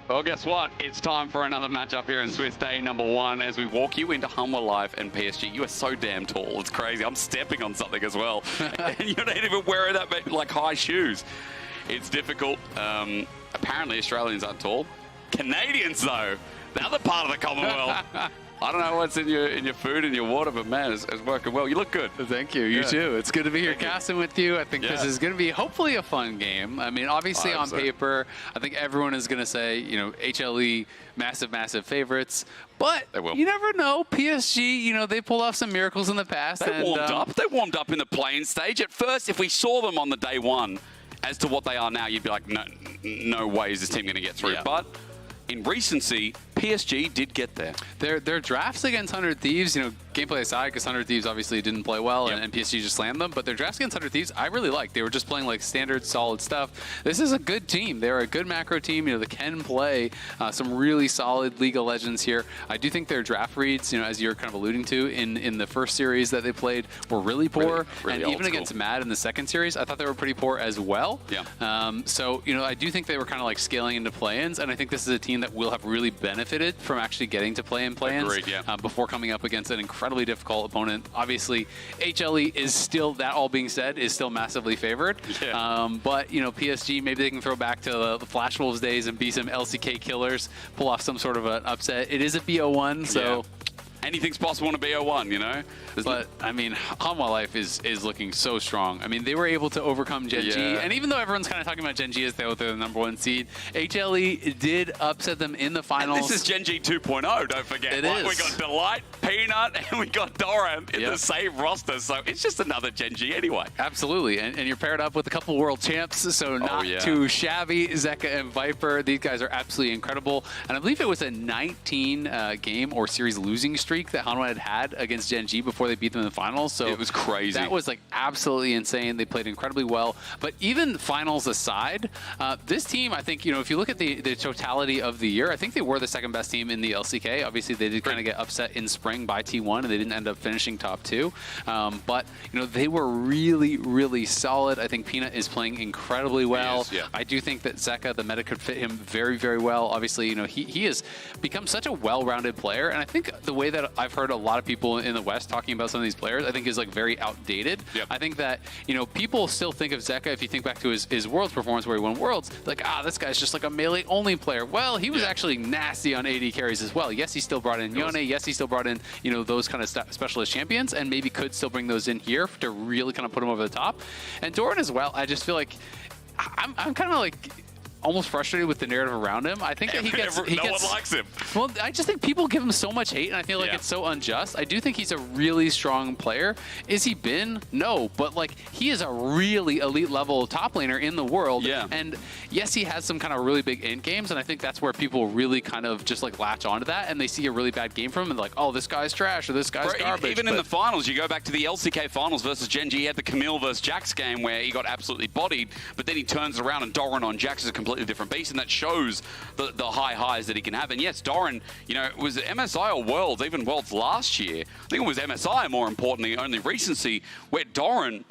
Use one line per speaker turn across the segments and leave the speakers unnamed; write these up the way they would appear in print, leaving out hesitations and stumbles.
Well, guess what? It's time for another matchup here in Swiss Day #1 as we walk you into Hanwha Live and PSG. You are so damn tall. It's crazy. I'm stepping on something as well. And you're not even wearing that like high shoes. It's difficult. Apparently Australians aren't tall. Canadians, though, the other part of the Commonwealth. I don't know what's in your food and your water, but man, it's working well. You look good.
Thank you. You too. It's good to be here casting with you. I think this is going to be hopefully a fun game. I mean, obviously on paper, I think everyone is going to say, you know, HLE, massive, massive favorites. But you never know. PSG, you know, they pulled off some miracles in the past.
They warmed up. They warmed up in the playing stage. At first, if we saw them on the day one as to what they are now, you'd be like, no way is this team going to get through.
Yeah.
But in recency, PSG did get there.
Their drafts against 100 Thieves, you know, gameplay aside, because 100 Thieves obviously didn't play well and PSG just slammed them, but their drafts against 100 Thieves, I really liked. They were just playing like standard, solid stuff. This is a good team. They're a good macro team. You know, they can play some really solid League of Legends here. I do think their draft reads, you know, as you're kind of alluding to, in the first series that they played were really poor. Really and even against Mad in the second series, I thought they were pretty poor as well.
Yeah.
So, you know, I do think they were kind of like scaling into play-ins, and I think this is a team that will have really benefited from actually getting to play-ins before coming up against an incredibly difficult opponent. Obviously, HLE is still, that all being said, is still massively favored.
Yeah.
But, you know, PSG, maybe they can throw back to the Flash Wolves days and be some LCK killers, pull off some sort of an upset. It is a BO1, so...
Anything's possible in a BO1, you know?
But, I mean, Hanwha Life is looking so strong. I mean, they were able to overcome JunJia, and even though everyone's kind of talking about JunJia as they're the #1 seed, HLE did upset them in the finals.
And this is JunJia 2.0, don't forget.
It is.
We got Delight, Peanut, and we got Doran in the same roster, so it's just another JunJia anyway.
Absolutely, and you're paired up with a couple world champs, so not too shabby. Zeka and Viper, these guys are absolutely incredible. And I believe it was a 19 game or series losing streak that Hanwha had against JunJia before they beat them in the finals. So
it was crazy.
That was like absolutely insane. They played incredibly well. But even finals aside, this team, I think, you know, if you look at the totality of the year, I think they were the second best team in the LCK. Obviously, they did kind of get upset in spring by T1, and they didn't end up finishing top 2. But, you know, they were really, really solid. I think Peanut is playing incredibly well. I do think that Zeka, the meta, could fit him very, very well. Obviously, you know, he has become such a well-rounded player. And I think the way that I've heard a lot of people in the West talking about some of these players, I think is like very outdated. I think that, you know, people still think of Zeka, if you think back to his Worlds performance where he won Worlds, like, this guy's just like a melee only player. Well, he was actually nasty on AD carries as well. Yes, he still brought in Yone. Yes, he still brought in, you know, those kind of specialist champions, and maybe could still bring those in here to really kind of put him over the top. And Doran as well, I just feel like I'm kind of like almost frustrated with the narrative around him. I think that he gets...
no one likes him.
Well, I just think people give him so much hate, and I feel like it's so unjust. I do think he's a really strong player. Is he been? No, but like he is a really elite level top laner in the world. And yes, he has some kind of really big end games, and I think that's where people really kind of just like latch onto that, and they see a really bad game from him, and like, oh, this guy's trash, or this guy's garbage.
Even in the finals, you go back to the LCK finals versus JunJia, he had the Camille versus Jax game where he got absolutely bodied, but then he turns around and Doran on Jax is a completely different beast, and that shows the high highs that he can have. And yes, Doran, you know, was it MSI or Worlds, even Worlds last year? I think it was MSI, more importantly, only recency, where Doran...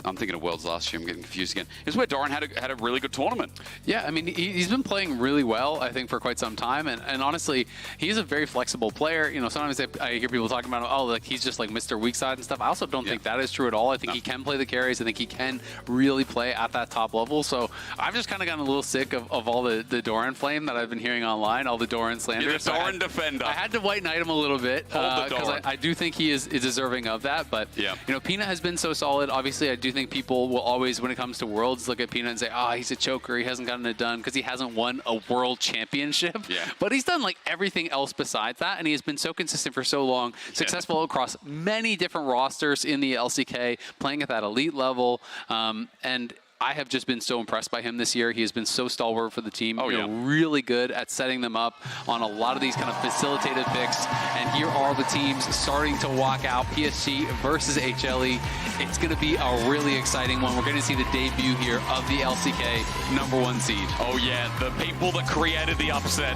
I'm thinking of Worlds last year, I'm getting confused again. It's where Doran had a really good tournament.
Yeah, I mean, he's been playing really well, I think, for quite some time. And honestly, he's a very flexible player. You know, sometimes I hear people talking about, oh, like he's just like Mr. Weak Side and stuff. I also don't think that is true at all. I think he can play the carries. I think he can really play at that top level. So I've just kind of gotten a little sick of all the Doran flame that I've been hearing online, all the Doran slander.
You're the Doran defender.
I had to white knight him a little bit because I do think he is deserving of that. But, you know, Peanut has been so solid. Obviously, I do think people will always, when it comes to Worlds, look at Peanut and say, oh, he's a choker, he hasn't gotten it done because he hasn't won a world championship. But he's done like everything else besides that, and he has been so consistent for so long, successful across many different rosters in the LCK, playing at that elite level, and I have just been so impressed by him this year. He has been so stalwart for the team. You know, really good at setting them up on a lot of these kind of facilitated picks. And here are the teams starting to walk out. PSG versus HLE. It's going to be a really exciting one. We're going to see the debut here of the LCK #1 seed.
Oh yeah, the people that created the upset.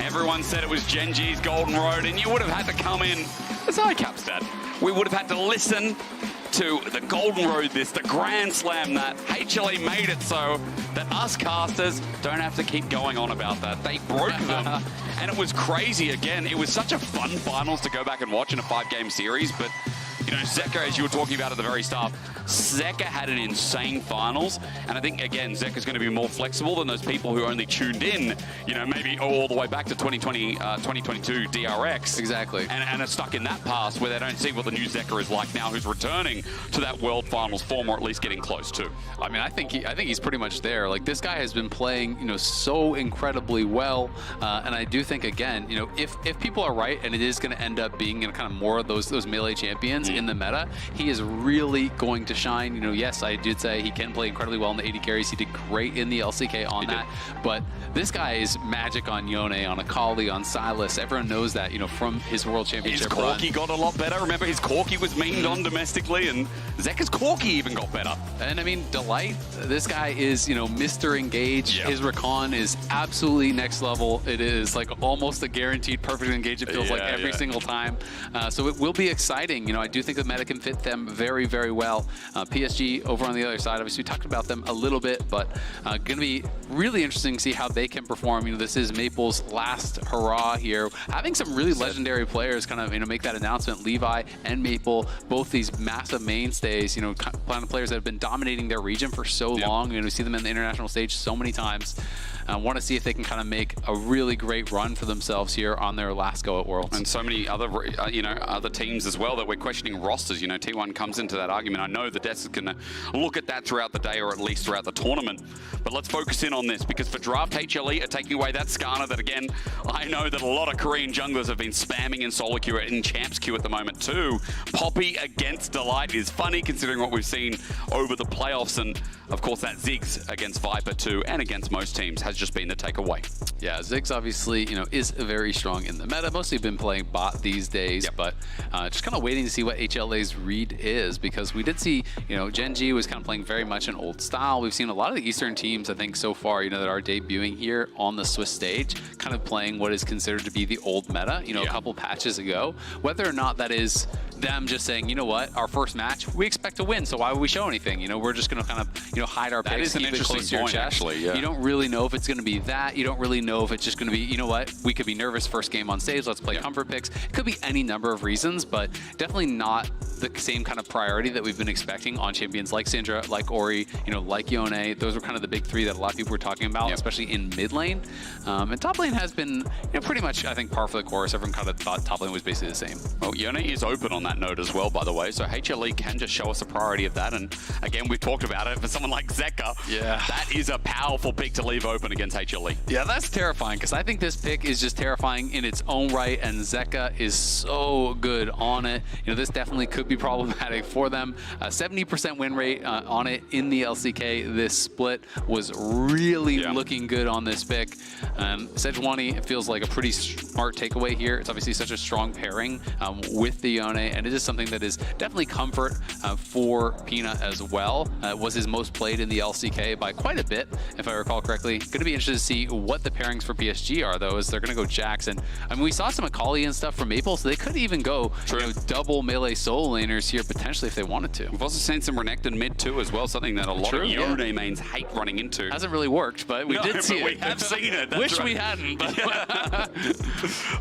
Everyone said it was JunJia's Golden Road, and you would have had to come in. That's how I caps that. We would have had to listen to the golden road this, the grand slam that HLE made it so that us casters don't have to keep going on about that. They broke them, and it was crazy again. It was such a fun finals to go back and watch in a 5-game series, but you know, Zeka, as you were talking about at the very start, Zeka had an insane finals, and I think, again, Zeka's going to be more flexible than those people who only tuned in, you know, maybe all the way back to 2022 DRX.
Exactly.
And are stuck in that past where they don't see what the new Zeka is like now, who's returning to that World Finals form, or at least getting close to.
I mean, I think he's pretty much there. Like, this guy has been playing, you know, so incredibly well, and I do think, again, you know, if people are right and it is going to end up being, you know, kind of more of those melee champions in the meta, he is really going to shine. You know, yes, I did say he can play incredibly well in the AD carries. He did great in the LCK on that, but this guy is magic on Yone, on Akali, on Silas. Everyone knows that, you know, from his World Championship
His Corki got a lot better. Remember, his Corki was memed on domestically, and Zeka's Corki even got better.
And I mean, Delight, this guy is, you know, Mr. Engage. His Rakan is absolutely next level. It is like almost a guaranteed perfect engage, it feels like every single time. So it will be exciting. You know, I do think the meta can fit them very, very well. PSG over on the other side, obviously we talked about them a little bit, but going to be really interesting to see how they can perform. You know, this is Maple's last hurrah here. Having some really legendary players kind of, you know, make that announcement. Levi and Maple, both these massive mainstays, you know, kind of players that have been dominating their region for so long. You know, we see them in the international stage so many times. I want to see if they can kind of make a really great run for themselves here on their last go at Worlds.
And so many other, you know, other teams as well that we're questioning rosters. You know, T1 comes into that argument. I know the desk is going to look at that throughout the day, or at least throughout the tournament. But let's focus in on this, because for draft, HLE are taking away that Skarner that, again, I know that a lot of Korean junglers have been spamming in solo queue, in champs queue at the moment too. Poppy against Delight is funny considering what we've seen over the playoffs, and of course that Ziggs against Viper too, and against most teams, has just been the takeaway.
Yeah, Ziggs obviously, you know, is very strong in the meta. Mostly been playing bot these days, but just kind of waiting to see what HLA's read is, because we did see, you know, JunJia was kind of playing very much an old style. We've seen a lot of the Eastern teams, I think, so far, you know, that are debuting here on the Swiss stage, kind of playing what is considered to be the old meta, you know, a couple patches ago. Whether or not that is them just saying, you know what, our first match, we expect to win, so why would we show anything? You know, we're just going to kind of, you know, hide our picks, keep it close to your chest.
Actually,
You don't really know if it's going to be that. You don't really know if it's just going to be, you know what, we could be nervous first game on stage, let's play comfort picks. It could be any number of reasons, but definitely not the same kind of priority that we've been expecting on champions like Syndra, like Ori, you know, like Yone. Those were kind of the big three that a lot of people were talking about, especially in mid lane. And top lane has been, you know, pretty much, I think, par for the course. Everyone kind of thought top lane was basically the same.
Well, Yone is open on that note as well, by the way, so HLE can just show us a priority of that. And again, we've talked about it. For someone like Zeka, that is a powerful pick to leave open against HLE.
Yeah, that's terrifying, because I think this pick is just terrifying in its own right, and Zeka is so good on it. You know, this definitely could be problematic for them. 70% win rate on it in the LCK. This split was really looking good on this pick. Sejuani, it feels like a pretty smart takeaway here. It's obviously such a strong pairing with the Yone, and it is something that is definitely comfort for Peanut as well. Was his most played in the LCK by quite a bit, if I recall correctly. Going to be interested to see what the pairings for PSG are, though, as they're going to go Jackson. I mean, we saw some Akali and stuff from Maple, so they could even go, you know, double melee solo laners here potentially if they wanted to.
We've also seen some Renekton mid too as well, something that a lot of Yone mains hate running into.
Hasn't really worked, but we did see it.
We have seen it.
Wish we hadn't, but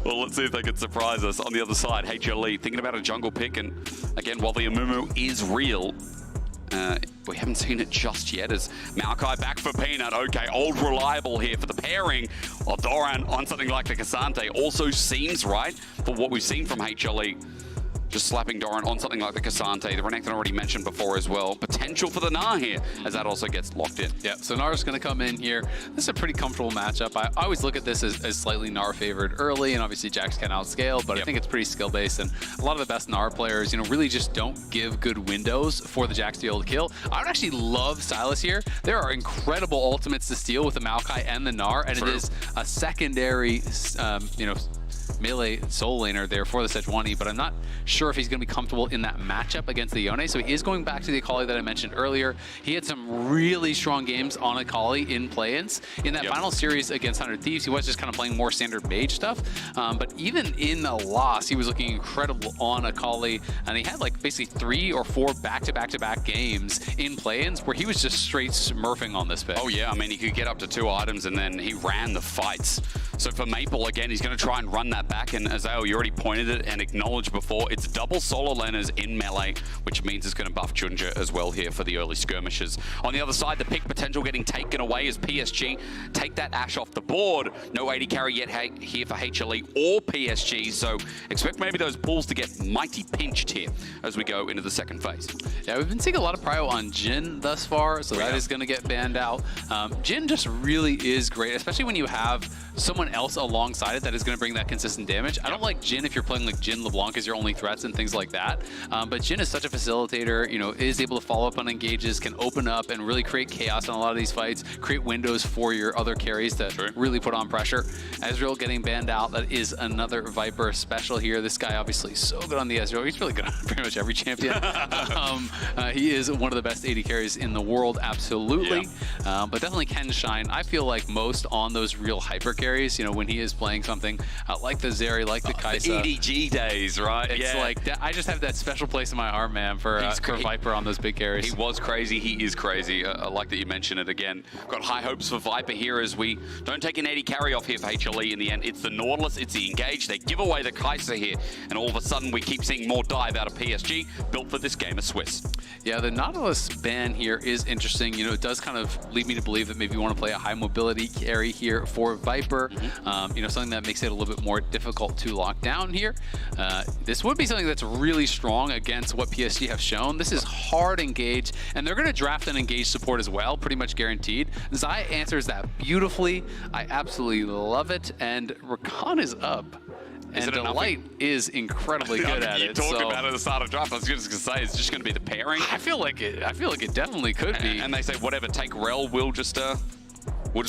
well, let's see if they can surprise us. On the other side, HLE thinking about a jungle pick, and again, while the Amumu is real, we haven't seen it just yet, as Maokai back for Peanut. Okay, old reliable here for the pairing of Doran on something like the K'Sante. Also seems right for what we've seen from HLE. Just slapping Doran on something like the K'Sante. The Renekton already mentioned before as well. Potential for the Gnar here, as that also gets locked in.
Yeah, so Gnar's going to come in here. This is a pretty comfortable matchup. I always look at this as slightly Gnar favored early, and obviously Jax can outscale, but I think it's pretty skill-based, and a lot of the best Gnar players, you know, really just don't give good windows for the Jax to be able to kill. I would actually love Silas here. There are incredible ultimates to steal with the Maokai and the Gnar, and it is a secondary, you know, melee soul laner there for the Sejuani, but I'm not sure if he's going to be comfortable in that matchup against the Yone. So he is going back to the Akali that I mentioned earlier. He had some really strong games on Akali in play-ins. In that final series against 100 Thieves, he was just kind of playing more standard mage stuff. But even in the loss, he was looking incredible on Akali, and he had like basically 3 or 4 back-to-back-to-back games in play-ins where he was just straight smurfing on this pick.
Oh yeah, I mean, he could get up to 2 items and then he ran the fights. So for Maple, again, he's going to try and run that back, and Azhi, you already pointed it and acknowledged before, it's double solo laners in melee, which means it's going to buff JunJia as well here for the early skirmishes. On the other side, the pick potential getting taken away as PSG take that Ashe off the board. No AD carry yet here for HLE or PSG, so expect maybe those pulls to get mighty pinched here as we go into the second phase.
Yeah, we've been seeing a lot of prio on Jhin thus far, so that is going to get banned out. Jhin just really is great, especially when you have someone else alongside it that is going to bring that consistent damage. I don't like Jhin if you're playing like Jhin LeBlanc as your only threats and things like that, but Jhin is such a facilitator, you know, is able to follow up on engages, can open up and really create chaos in a lot of these fights, create windows for your other carries to really put on pressure. Ezreal getting banned out, that is another Viper special here. This guy obviously so good on the Ezreal. He's really good on pretty much every champion. He is one of the best AD carries in the world, absolutely. But definitely can shine, I feel like, most on those real hyper carries, you know, when he is playing something like the Zeri, like the Kai'Sa.
The EDG days, right?
It's like, that, I just have that special place in my heart, man, for Viper on those big carries.
He was crazy, he is crazy. I like that you mentioned it again. Got high hopes for Viper here as we don't take an AD carry off here for HLE in the end. It's the Nautilus, it's the Engage, they give away the Kai'Sa here, and all of a sudden we keep seeing more dive out of PSG, built for this game of Swiss.
Yeah, the Nautilus ban here is interesting. You know, it does kind of lead me to believe that maybe you want to play a high mobility carry here for Viper. You know, something that makes it a little bit more difficult to lock down here. This would be something that's really strong against what PSG have shown. This is hard engage, and they're going to draft an engage support as well, pretty much guaranteed. Xayah answers that beautifully. I absolutely love it, and Rakan is up. And Delight is incredibly good at it.
You talked about it at the start of draft. I was just going to say it's just going to be the pairing.
I feel like it definitely could be.
And they say whatever, take Rel. We'll just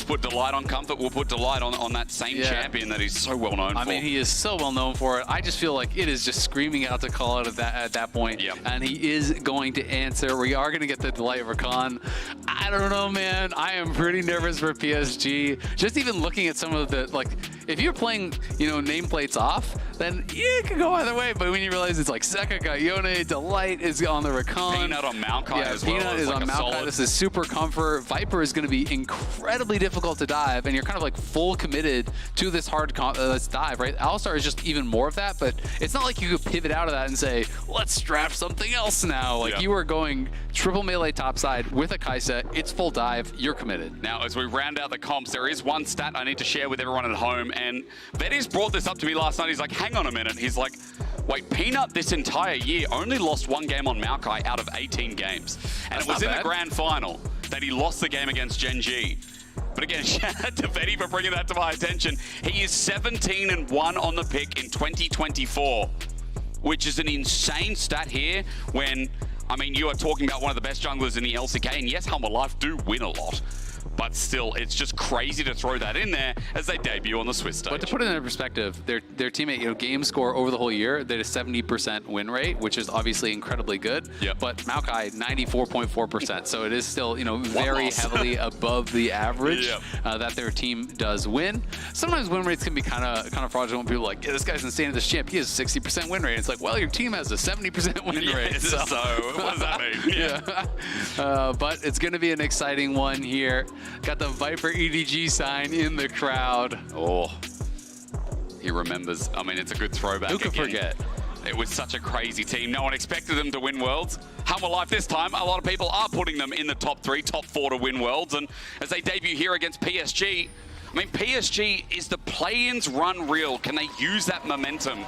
put Delight on Comfort. We'll put Delight on that same champion that he's so well known for.
I mean, he is so well known for it. I just feel like it is just screaming out to call out at that point. And he is going to answer. We are going to get the Delight Rakan. I don't know, man. I am pretty nervous for PSG. Just even looking at some of the, like, if you're playing, you know, nameplates off, then it could go either way. But when you realize it's like Zeka got Yone, Delight is on the Rakan.
Peanut on Maokai as well.
Peanut is on Maokai. This is super comfort. Viper is going to be incredibly difficult to dive, and you're kind of like full committed to this hard dive, right? Alistar is just even more of that, but it's not like you could pivot out of that and say, let's draft something else now. Like, you are going triple melee topside with a Kai'Sa. It's full dive. You're committed.
Now, as we round out the comps, there is one stat I need to share with everyone at home, and Vetti's brought this up to me last night. He's like, hang on a minute. He's like, wait, Peanut this entire year only lost 1 game on Maokai out of 18 games. And it was in the grand final that he lost the game against JunJia. But again, shout out to Vetti for bringing that to my attention. He is 17-1 on the pick in 2024, which is an insane stat here when, I mean, you are talking about one of the best junglers in the LCK, and yes, Hanwha Life do win a lot. But still, it's just crazy to throw that in there as they debut on the Swiss stage.
But to put it in perspective, their teammate, you know, game score over the whole year, they had a 70% win rate, which is obviously incredibly good. But Maokai, 94.4%. So it is still, you know, very heavily above the average that their team does win. Sometimes win rates can be kind of fraudulent. People are like, yeah, this guy's insane at this champ. He has a 60% win rate. It's like, well, your team has a 70% win rate.
So what does that mean?
But it's going to be an exciting one here. Got the Viper EDG sign in the crowd.
Oh, he remembers. I mean, it's a good throwback.
Who could forget?
It was such a crazy team. No one expected them to win Worlds. Hanwha Life this time, a lot of people are putting them in the top 3, top 4 to win Worlds. And as they debut here against PSG, I mean, PSG is the play-ins run real. Can they use that momentum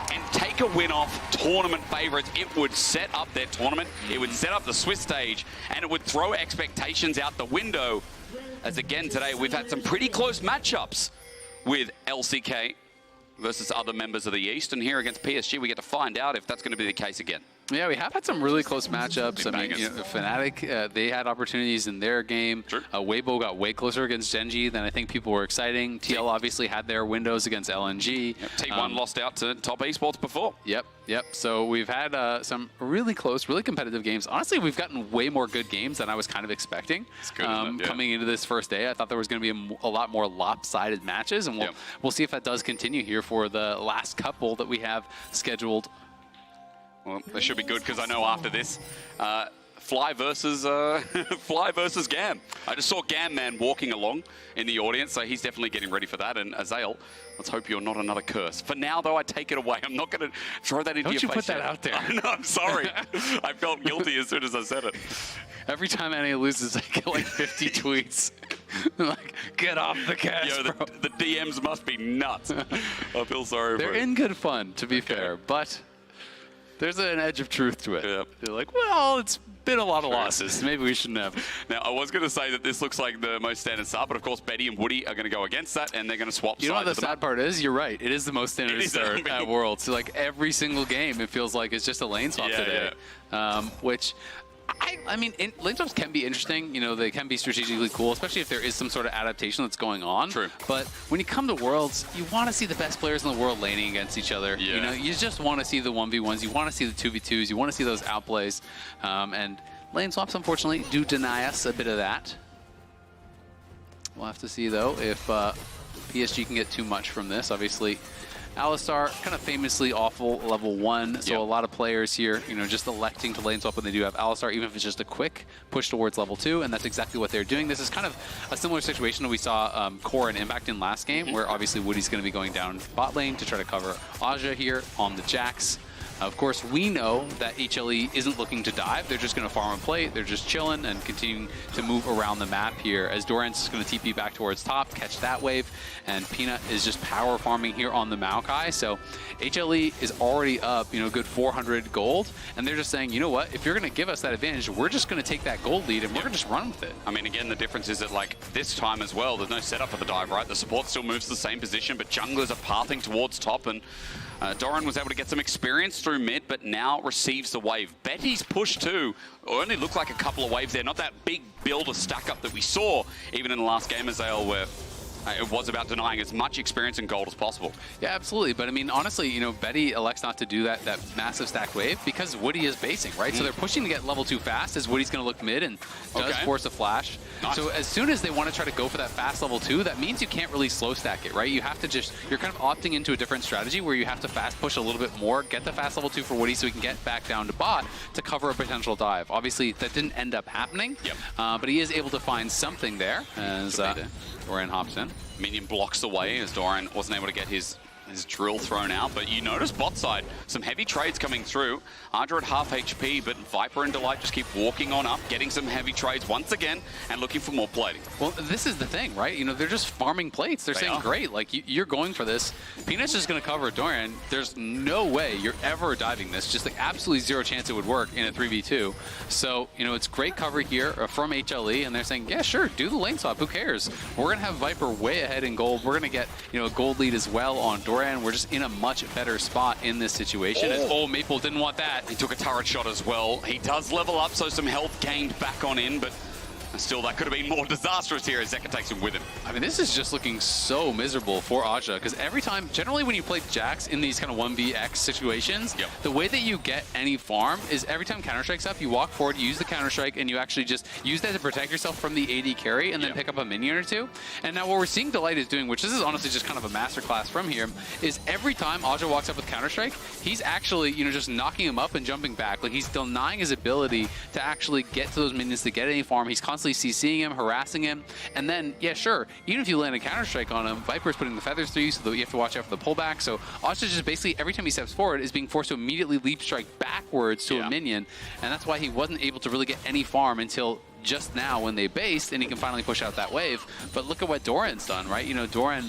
and take a win off tournament favorites? It would set up their tournament, it would set up the Swiss stage, and it would throw expectations out the window. As again today, we've had some pretty close matchups with LCK versus other members of the East, and here against PSG, we get to find out if that's going to be the case again.
Yeah, we have had some really close matchups. I mean,
bangers.
Fnatic, they had opportunities in their game.
Sure.
Weibo got way closer against Genji than I think people were exciting. TL obviously had their windows against LNG.
Yep. T1 lost out to top esports before.
Yep. So we've had some really close, really competitive games. Honestly, we've gotten way more good games than I was kind of expecting.
It's good, isn't it? Yeah.
Coming into this first day. I thought there was going to be a lot more lopsided matches, and we'll see if that does continue here for the last couple that we have scheduled.
Well, that should be good because I know after this, Fly versus Gam. I just saw Gam Man walking along in the audience, so he's definitely getting ready for that. And Azael, let's hope you're not another curse. For now, though, I take it away. I'm not going to throw that into your face.
Don't you put that out there.
No, I'm sorry. I felt guilty as soon as I said it.
Every time NA loses, I get like 50 tweets. Like, get off the cast,
Yo, the DMs must be nuts. I feel sorry for
They're
it.
in good fun, to be fair, but there's an edge of truth to it.
Yeah.
They're like, well, it's been a lot of losses. Maybe we shouldn't have.
Now, I was going to say that this looks like the most standard start, but of course, Betty and Woody are going to go against that, and they're going to swap
You know what
sides.
the sad part is? You're right. It is the most standard start at Worlds. So, like, every single game, it feels like it's just a lane swap today. Which... I mean, lane swaps can be interesting. You know, they can be strategically cool, especially if there is some sort of adaptation that's going on.
True.
But when you come to Worlds, you want to see the best players in the world laning against each other.
Yeah.
You know, you just want to see the 1v1s. You want to see the 2v2s. You want to see those outplays. And lane swaps, unfortunately, do deny us a bit of that. We'll have to see, though, if PSG can get too much from this. Obviously, Alistar, kind of famously awful level 1, so a lot of players here, you know, just electing to lane swap when they do have Alistar, even if it's just a quick push towards level 2, and that's exactly what they're doing. This is kind of a similar situation that we saw Core and Impact in last game, where obviously Woody's going to be going down bot lane to try to cover Azhi here on the Jax. Of course, we know that HLE isn't looking to dive. They're just going to farm and play. They're just chilling and continuing to move around the map here as Doran's just going to TP back towards top, catch that wave, and Peanut is just power farming here on the Maokai. So HLE is already up, you know, good 400 gold, and they're just saying, you know what, if you're going to give us that advantage, we're just going to take that gold lead and we're going to just run with it.
I mean, again, the difference is that, like, this time as well, there's no setup for the dive, right? The support still moves to the same position, but junglers are pathing towards top, and Doran was able to get some experience through mid, but now receives the wave. Betty's push too only looked like a couple of waves there, not that big build or stack up that we saw even in the last game as Azale, where it was about denying as much experience and gold as possible.
Yeah, absolutely. But I mean, honestly, you know, Betty elects not to do that massive stack wave because Woody is basing, right? So they're pushing to get level 2 fast as Woody's going to look mid and does force a flash.
Nice.
So as soon as they want to try to go for that fast level 2, that means you can't really slow stack it, right? You have to just, you're kind of opting into a different strategy where you have to fast push a little bit more, get the fast level 2 for Woody so he can get back down to bot to cover a potential dive. Obviously, that didn't end up happening, but he is able to find something there as Doran hops in.
Minion blocks the way as Doran wasn't able to get his drill thrown out, but you notice bot side, some heavy trades coming through. Ardra at half HP, but Viper and Delight just keep walking on up, getting some heavy trades once again, and looking for more plating.
Well, this is the thing, right? You know, they're just farming plates. They're saying, great, like, you're going for this. Peanut's just going to cover Doran. There's no way you're ever diving this. Just, like, absolutely zero chance it would work in a 3v2. So, you know, it's great cover here from HLE, and they're saying, yeah, sure, do the lane swap. Who cares? We're going to have Viper way ahead in gold. We're going to get, you know, a gold lead as well on Doran. We're just in a much better spot in this situation. Maple didn't want that.
He took a turret shot as well. He does level up, so some health gained back on in, but still, that could have been more disastrous here as Zeka takes him with him.
I mean, this is just looking so miserable for Azhi, because every time, generally when you play Jax in these kind of 1vx situations, the way that you get any farm is every time Counter-Strike's up, you walk forward, you use the Counter-Strike, and you actually just use that to protect yourself from the AD carry, and then pick up a minion or two. And now what we're seeing Delight is doing, which this is honestly just kind of a masterclass from here, is every time Azhi walks up with Counter-Strike, he's actually, you know, just knocking him up and jumping back. Like, he's denying his ability to actually get to those minions to get any farm. He's constantly CCing him, harassing him, and then, yeah, sure, even if you land a Counter-Strike on him, Viper's putting the feathers through you, so that you have to watch out for the pullback. So Azhi just basically, every time he steps forward, is being forced to immediately leap strike backwards to a minion, and that's why he wasn't able to really get any farm until just now when they based, and he can finally push out that wave. But look at what Doran's done, right? You know, Doran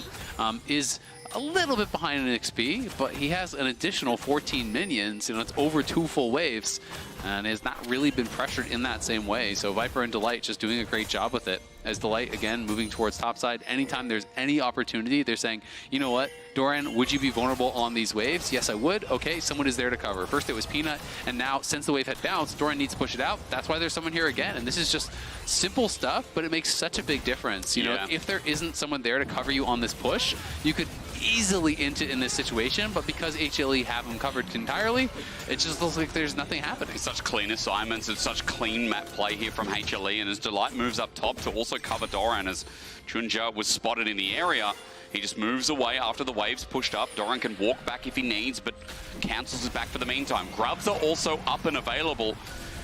is a little bit behind in XP, but he has an additional 14 minions, you know, it's over 2 full waves, and has not really been pressured in that same way. So Viper and Delight just doing a great job with it. as Delight, again, moving towards topside. Anytime there's any opportunity, they're saying, you know what, Doran, would you be vulnerable on these waves? Yes, I would. Okay, someone is there to cover. First it was Peanut, and now since the wave had bounced, Doran needs to push it out. That's why there's someone here again. And this is just simple stuff, but it makes such a big difference. You know, if there isn't someone there to cover you on this push, you could easily int it in this situation, but because HLE have them covered entirely, it just looks like there's nothing happening.
Such clean assignments and such clean map play here from HLE, and as Delight moves up top to also cover Doran, as JunJia was spotted in the area, he just moves away after the waves pushed up. Doran can walk back if he needs, but cancels his back for the meantime. Grubs are also up and available.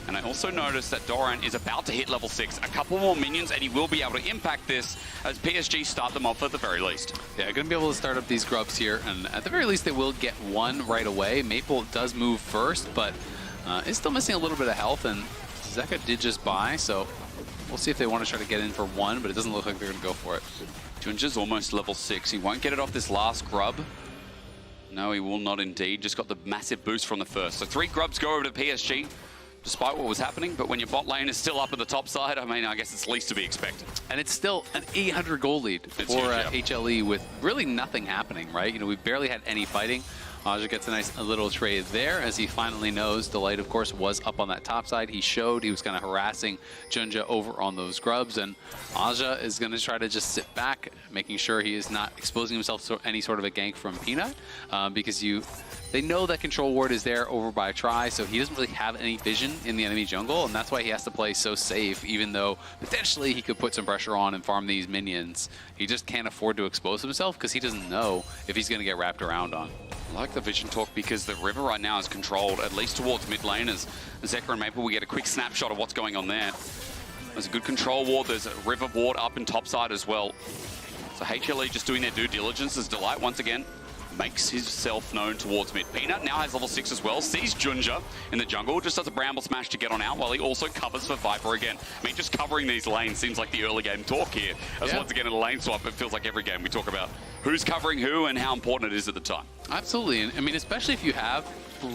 And I also noticed that Doran is about to hit level 6. A couple more minions and he will be able to impact this as PSG start them off at the very least.
Yeah, going to be able to start up these grubs here, and at the very least they will get one right away. Maple does move first, but is still missing a little bit of health, and Zeka did just buy, so we'll see if they want to try to get in for one, but it doesn't look like they're going to go for it.
JunJia's almost level 6. He won't get it off this last grub. No, he will not indeed. Just got the massive boost from the first. So 3 grubs go over to PSG. Despite what was happening, but when your bot lane is still up at the top side, I mean, I guess it's least to be expected.
And it's still an 800 goal lead for HLE with really nothing happening, right? You know, we barely had any fighting. Azhi gets a nice little trade there as he finally knows Delight, of course, was up on that top side. He showed he was kind of harassing JunJia over on those grubs, and Azhi is going to try to just sit back, making sure he is not exposing himself to any sort of a gank from Peanut, because they know that control ward is there over by Try, so he doesn't really have any vision in the enemy jungle, and that's why he has to play so safe, even though potentially he could put some pressure on and farm these minions. He just can't afford to expose himself because he doesn't know if he's going to get wrapped around on.
I like the vision talk because the river right now is controlled, at least towards mid lane, as Zeka and Maple, we get a quick snapshot of what's going on there. There's a good control ward, there's a river ward up in topside as well. So HLE just doing their due diligence as Delight once again makes himself known towards mid. Peanut now has level 6 as well, sees JunJia in the jungle, just does a bramble smash to get on out while he also covers for Viper again. I mean, just covering these lanes seems like the early game talk here. As once again in a lane swap, it feels like every game we talk about who's covering who and how important it is at the time.
Absolutely, and I mean, especially if you have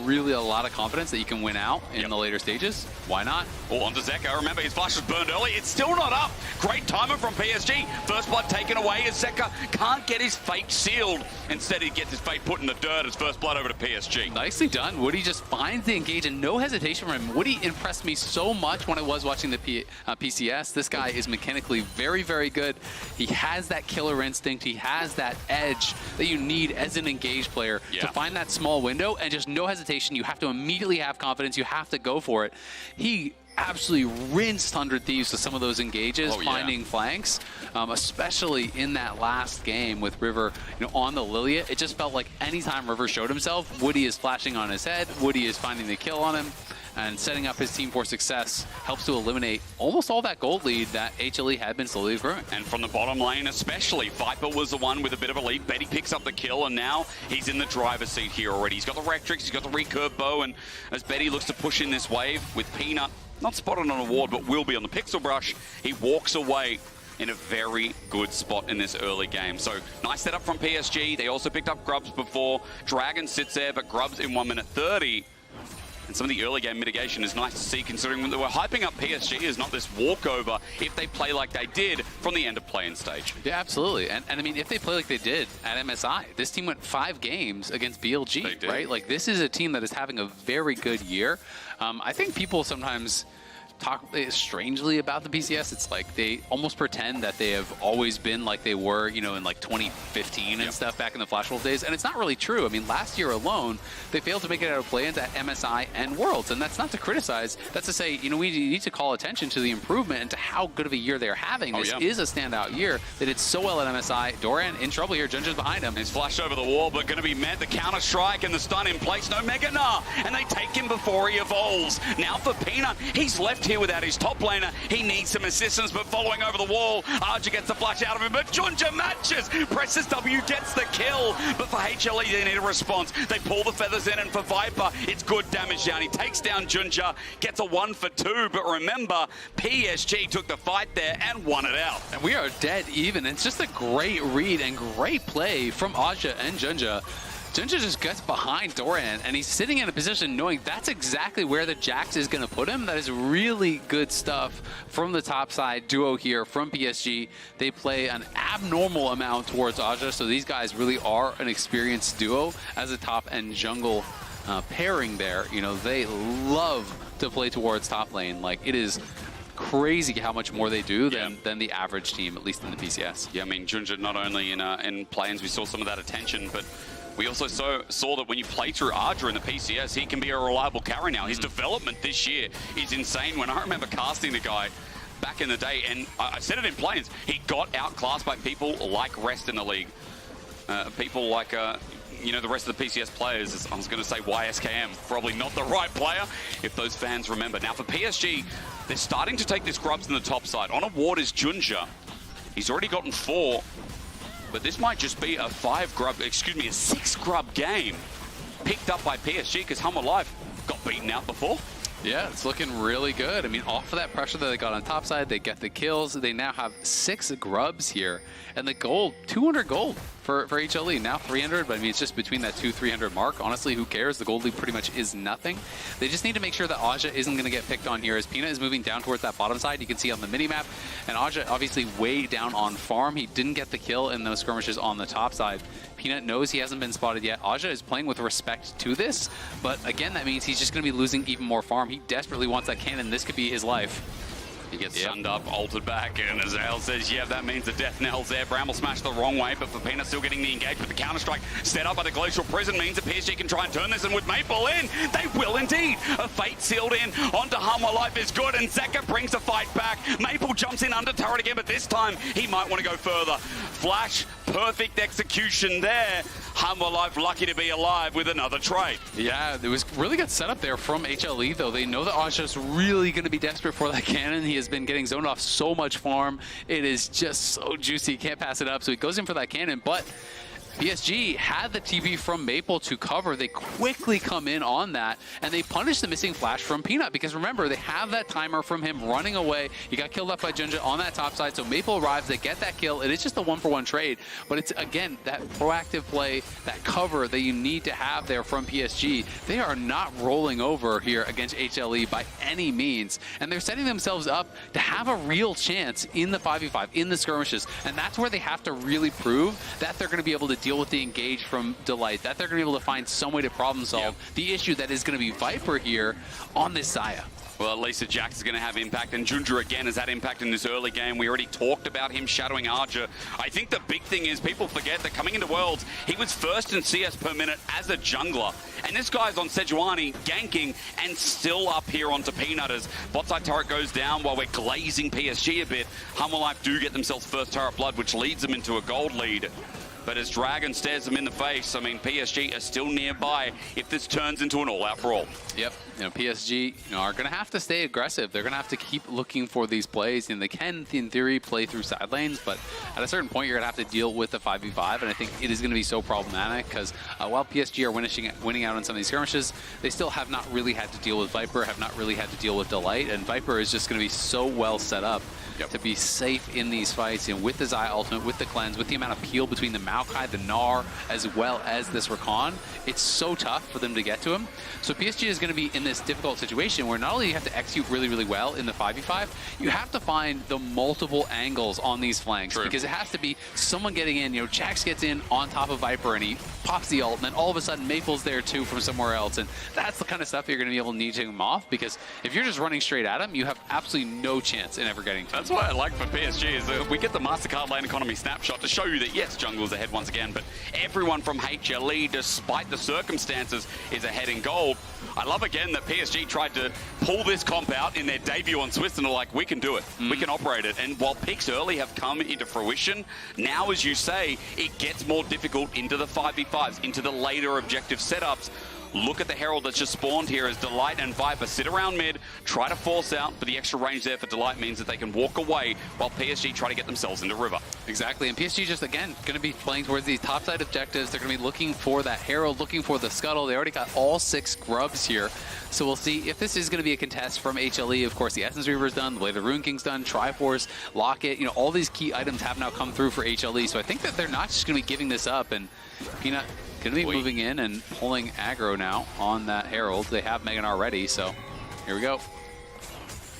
really a lot of confidence that you can win out in the later stages, why not?
Oh, onto Zeka. Remember, his flash was burned early. It's still not up. Great timing from PSG. First blood taken away as Zeka can't get his fate sealed. Instead, he gets his fate put in the dirt as first blood over to PSG.
Nicely done. Woody just finds the engage and no hesitation from him. Woody impressed me so much when I was watching the PCS. This guy is mechanically very, very good. He has that killer instinct. He has that edge that you need as an engaged player to find that small window and just no hesitation. You have to immediately have confidence. You have to go for it. He absolutely rinsed 100 Thieves with some of those engages, finding flanks, especially in that last game with River, you know, on the Lilia. It just felt like anytime River showed himself, Woody is flashing on his head, Woody is finding the kill on him, and setting up his team for success helps to eliminate almost all that gold lead that HLE had been slowly growing.
And from the bottom lane especially, Viper was the one with a bit of a lead. Betty picks up the kill, and now he's in the driver's seat here already. He's got the Rectrix, he's got the recurve bow, and as Betty looks to push in this wave with Peanut, not spotted on a ward, but will be on the pixel brush, he walks away in a very good spot in this early game. So nice setup from PSG. They also picked up Grubs before. Dragon sits there, but Grubs in 1 minute 30. And some of the early game mitigation is nice to see, considering that we're hyping up PSG as not this walkover if they play like they did from the end of play-in stage.
Yeah, absolutely. And I mean, if they play like they did at MSI, this team went 5 games against BLG, right? Like, this is a team that is having a very good year. I think people sometimes talk strangely about the PCS. It's like they almost pretend that they have always been like they were, you know, in like 2015 and stuff back in the Flash Wolf days. And it's not really true. I mean, last year alone, they failed to make it out of play-ins at MSI and Worlds. And that's not to criticize. That's to say, you know, we need to call attention to the improvement and to how good of a year they're having. This is a standout year. They did so well at MSI. Doran in trouble here. JunJia's behind him.
He's flashed over the wall, but going to be met. The counter-strike and the stun in place. No Mega Gnar. And they take him before he evolves. Now for Peanut, he's left here without his top laner. He needs some assistance, but following over the wall, Azhi gets the flash out of him, but JunJia matches, presses W, gets the kill, but for HLE they need a response. They pull the feathers in, and for Viper, it's good damage down. He takes down JunJia, gets a 1 for 2, but remember, PSG took the fight there and won it out.
And we are dead even. It's just a great read and great play from Azhi and JunJia. JunJia just gets behind Doran, and he's sitting in a position knowing that's exactly where the Jax is going to put him. That is really good stuff from the top side duo here from PSG. They play an abnormal amount towards Azhi, so these guys really are an experienced duo as a top and jungle pairing there. You know, they love to play towards top lane. Like, it is crazy how much more they do than the average team, at least in the PCS.
Yeah, I mean, JunJia not only in play-ins, we saw some of that attention, but we also saw that when you play through Azhi in the PCS, he can be a reliable carry now. His development this year is insane. When I remember casting the guy back in the day, and I said it in play-ins, he got outclassed by people like Rest in the league. People like, you know, the rest of the PCS players. I was going to say YSKM, probably not the right player, if those fans remember. Now for PSG, they're starting to take this grubs in the top side. On a ward is JunJia. He's already gotten 4, but this might just be a 6 grub game picked up by PSG because Hanwha Life got beaten out before.
Yeah, it's looking really good. I mean, off of that pressure that they got on top side, they get the kills. They now have 6 grubs here. And the gold, 200 gold for HLE. Now 300, but I mean, it's just between that 200-300 mark. Honestly, who cares? The gold lead pretty much is nothing. They just need to make sure that Azhi isn't going to get picked on here. As Peanut is moving down towards that bottom side, you can see on the mini-map. And Azhi obviously way down on farm. He didn't get the kill in those skirmishes on the top side. Peanut knows he hasn't been spotted yet. Azhi is playing with respect to this, but again, that means he's just going to be losing even more farm. He desperately wants that cannon. This could be his life.
He gets sunned up, altered back, and as Al says, yeah, that means the death knell's there. Bramble smashed the wrong way, but for Peanut still getting the engage with the counter-strike set up by the Glacial Prison means that PSG can try and turn this, and with Maple in, they will indeed. A fate sealed in onto Hanwha Life is good, and Zeka brings the fight back. Maple jumps in under turret again, but this time he might want to go further. Flash, perfect execution there. Hanwha Life lucky to be alive with another trade.
Yeah, it was really good setup there from HLE, though. They know that Azhi's really going to be desperate for that cannon. He has been getting zoned off so much farm. It is just so juicy. He can't pass it up, so he goes in for that cannon, but PSG had the TP from Maple to cover. They quickly come in on that, and they punish the missing flash from Peanut, because remember, they have that timer from him running away. He got killed off by JunJia on that top side, so Maple arrives, they get that kill. It is just a 1-for-1 trade, but it's, again, that proactive play, that cover that you need to have there from PSG. They are not rolling over here against HLE by any means, and they're setting themselves up to have a real chance in the 5v5, in the skirmishes, and that's where they have to really prove that they're going to be able to deal with the engage from Delight, that they're going to be able to find some way to problem solve the issue that is going to be Viper here on this Xayah.
Well, at least the Jax is going to have impact, and JunJia again has had impact in this early game. We already talked about him shadowing Azhi. I think the big thing is people forget that coming into Worlds, he was first in CS per minute as a jungler. And this guy's on Sejuani, ganking, and still up here onto Peanut as bot side turret goes down while we're glazing PSG a bit. Hanwha Life do get themselves first turret blood, which leads them into a gold lead. But as Dragon stares them in the face, I mean, PSG are still nearby if this turns into an all-out brawl.
Yep, you know, PSG are going to have to stay aggressive. They're going to have to keep looking for these plays. And they can, in theory, play through side lanes, but at a certain point, you're going to have to deal with the 5v5. And I think it is going to be so problematic because while PSG are winning out on some of these skirmishes, they still have not really had to deal with Viper, have not really had to deal with Delight. And Viper is just going to be so well set up to be safe in these fights, and with the Xayah ultimate, with the cleanse, with the amount of peel between the Maokai, the Gnar, as well as this Rakan, it's so tough for them to get to him. So PSG is going to be in this difficult situation where not only you have to execute really, really well in the 5v5, you have to find the multiple angles on these flanks, because it has to be someone getting in. You know, Jax gets in on top of Viper and he pops the ult, and then all of a sudden Maple's there too from somewhere else, and that's the kind of stuff you're going to be able to need to him off, because if you're just running straight at him, you have absolutely no chance in ever getting to him.
That's what I like for PSG is that we get the MasterCard lane economy snapshot to show you that yes, jungle's ahead once again, but everyone from HLE, despite the circumstances, is ahead in gold. I love again that PSG tried to pull this comp out in their debut on Swiss and are like, we can do it, we can operate it. And while picks early have come into fruition, now as you say, it gets more difficult into the 5v5s, into the later objective setups. Look at the Herald that's just spawned here as Delight and Viper sit around mid, try to force out, but the extra range there for Delight means that they can walk away while PSG try to get themselves into River.
Exactly, and PSG just, again, going to be playing towards these topside objectives. They're going to be looking for that Herald, looking for the Scuttle. They already got all 6 grubs here, so we'll see if this is going to be a contest from HLE. Of course, the Essence Reaver's done, the Blade of Rune King's done, Triforce, Locket, you know, all these key items have now come through for HLE, so I think that they're not just going to be giving this up, and Peanut Going to be moving in and pulling aggro now on that Herald. They have Gnar ready, so here we go.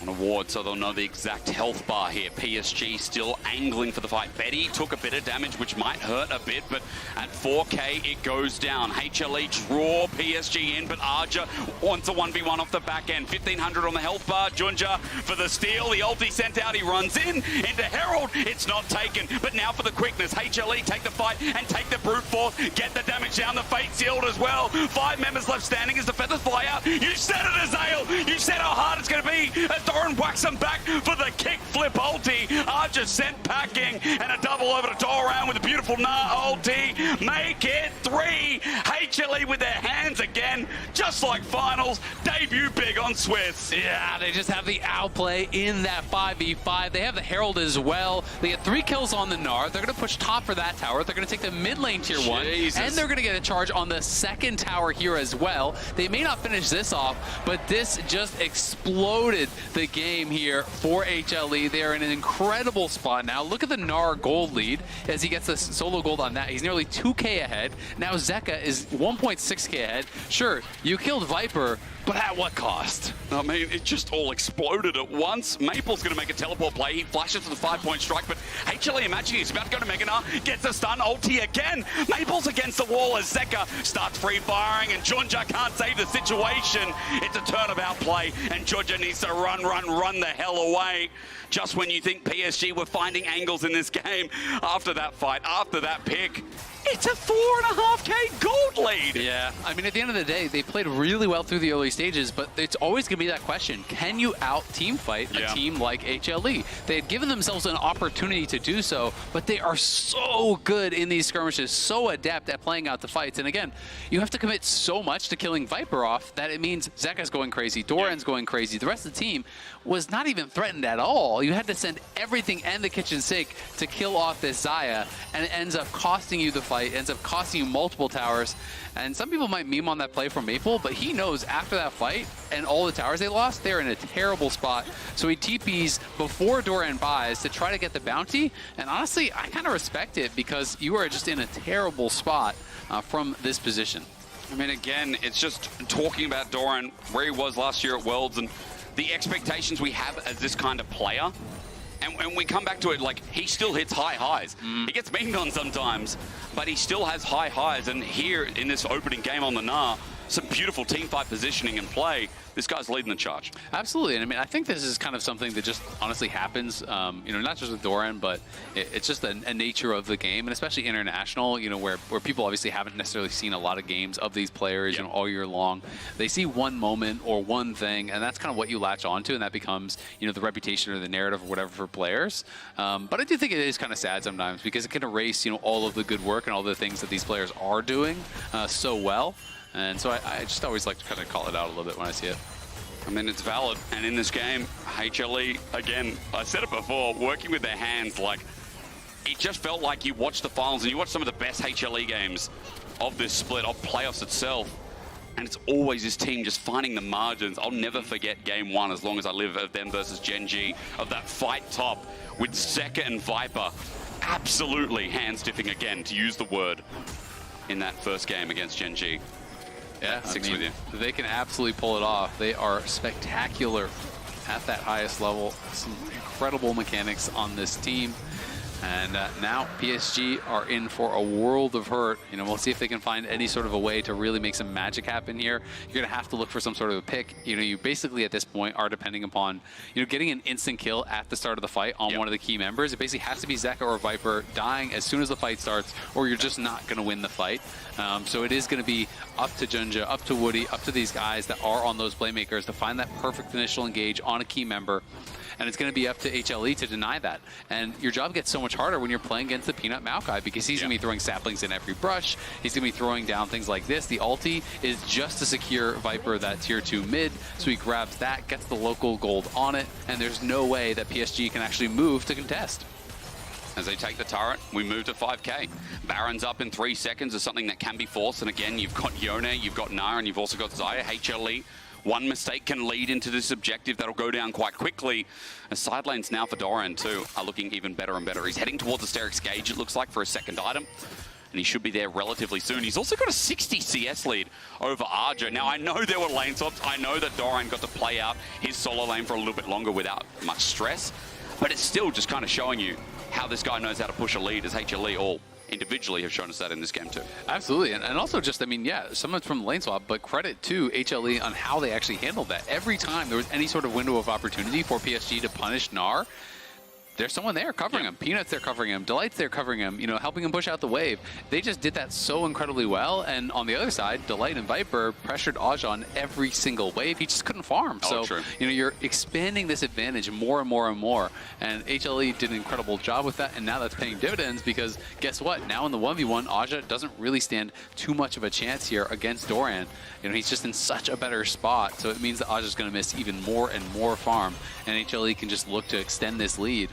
On a ward, so they'll know the exact health bar here. PSG still angling for the fight. Betty took a bit of damage, which might hurt a bit, but at 4K, it goes down. HLE draw PSG in, but Arja wants a 1v1 off the back end. 1500 on the health bar. JunJia for the steal. The ulti sent out. He runs in into Herald. It's not taken, but now for the quickness. HLE take the fight and take the brute force. Get the damage down. The fate sealed as well. 5 members left standing as the feathers fly out. You said it, Azale. You said how hard it's going to be. Doran whacks him back for the kick flip ulti. Arja sent packing and a double over to Doran with a beautiful Gnar ulti. Make it 3. HLE with their hands again, just like finals. Debut big on Swiss.
Yeah, they just have the outplay in that 5v5. They have the Herald as well. They get 3 kills on the Gnar. They're going to push top for that tower. They're going to take the mid lane tier 1. And they're going to get a charge on the second tower here as well. They may not finish this off, but this just exploded the game here for HLE. They're in an incredible spot now. Look at the Gnar gold lead as he gets the solo gold on that. He's nearly 2k ahead. Now Zeka is 1.6k ahead. Sure, you killed Viper, but at what cost?
I mean, it just all exploded at once. Maple's going to make a teleport play. He flashes for the 5-point strike, but HLE imagine he's about to go to Gnar, gets a stun, ulti again. Maple's against the wall as Zeka starts free firing, and JunJia can't save the situation. It's a turnabout play, and JunJia needs to run the hell away. Just when you think PSG were finding angles in this game, after that fight, after that pick, it's a 4.5k gold lead.
Yeah, I mean, at the end of the day, they played really well through the early stages, but it's always going to be that question. Can you out-team fight a team like HLE? They had given themselves an opportunity to do so, but they are so good in these skirmishes, so adept at playing out the fights. And again, you have to commit so much to killing Viper off that it means Zeka's going crazy, Doran's going crazy. The rest of the team was not even threatened at all. You had to send everything and the kitchen sink to kill off this Xayah, and it ends up costing you the fight, ends up costing you multiple towers. And some people might meme on that play from Maple, but he knows after that fight and all the towers they lost, they're in a terrible spot. So he TPs before Doran buys to try to get the bounty. And honestly, I kind of respect it because you are just in a terrible spot from this position.
I mean, again, it's just talking about Doran, where he was last year at Worlds, and the expectations we have as this kind of player. And when we come back to it, like, he still hits high highs. He gets memed on sometimes, but he still has high highs. And here in this opening game on the Gnar, some beautiful team fight positioning and play. This guy's leading the charge.
Absolutely, and I mean, I think this is kind of something that just honestly happens, you know, not just with Doran, but it's just a nature of the game, and especially international, you know, where people obviously haven't necessarily seen a lot of games of these players, you know, all year long. They see one moment or one thing, and that's kind of what you latch onto, and that becomes, you know, the reputation or the narrative or whatever for players. But I do think it is kind of sad sometimes because it can erase, you know, all of the good work and all the things that these players are doing so well. And so I just always like to kind of call it out a little bit when I see it.
I mean, it's valid. And in this game, HLE, again, I said it before, working with their hands, like, it just felt like you watched the finals and you watched some of the best HLE games of this split, of playoffs itself. And it's always this team just finding the margins. I'll never forget game 1 as long as I live of them versus JunJia, of that fight top with Zeka and Viper. Absolutely hand-stiffing again, to use the word, in that first game against JunJia.
Yeah,
I mean,
with you. They can absolutely pull it off. They are spectacular at that highest level. Some incredible mechanics on this team. And now PSG are in for a world of hurt. You know, we'll see if they can find any sort of a way to really make some magic happen here. You're going to have to look for some sort of a pick. You know, you basically at this point are depending upon, you know, getting an instant kill at the start of the fight on one of the key members. It basically has to be Zeka or Viper dying as soon as the fight starts, or you're just not going to win the fight. So it is going to be up to JunJia, up to Woody, up to these guys that are on those playmakers to find that perfect initial engage on a key member. And it's going to be up to HLE to deny that. And your job gets so much harder when you're playing against the Peanut Maokai because he's going to be throwing saplings in every brush. He's going to be throwing down things like this. The ulti is just to secure Viper that tier 2 mid. So he grabs that, gets the local gold on it, and there's no way that PSG can actually move to contest.
As they take the turret, we move to 5k. Baron's up in 3 seconds is something that can be forced. And again, you've got Yone, you've got Gnar, and you've also got Xayah. HLE, one mistake can lead into this objective that'll go down quite quickly. As side lanes now for Doran too are looking even better and better. He's heading towards the Asterix Gauge, it looks like, for a second item. and he should be there relatively soon. He's also got a 60 CS lead over Azhi. Now, I know there were lane swaps. I know that Doran got to play out his solo lane for a little bit longer without much stress, but it's still just kind of showing you how this guy knows how to push a lead, as HLE all individually have shown us that in this game too.
Absolutely, and also just, I mean, yeah, someone's from the lane swap, but credit to HLE on how they actually handled that. Every time there was any sort of window of opportunity for PSG to punish Gnar, there's someone there covering him. Peanut's there covering him. Delight's there covering him, you know, helping him push out the wave. They just did that so incredibly well. And on the other side, Delight and Viper pressured Azhi on every single wave. He just couldn't farm. So,
true.
You know, you're expanding this advantage more and more and more. And HLE did an incredible job with that. And now that's paying dividends because guess what? Now in the 1v1, Azhi doesn't really stand too much of a chance here against Doran. You know, he's just in such a better spot. So it means that Azhi's going to miss even more and more farm. And HLE can just look to extend this lead.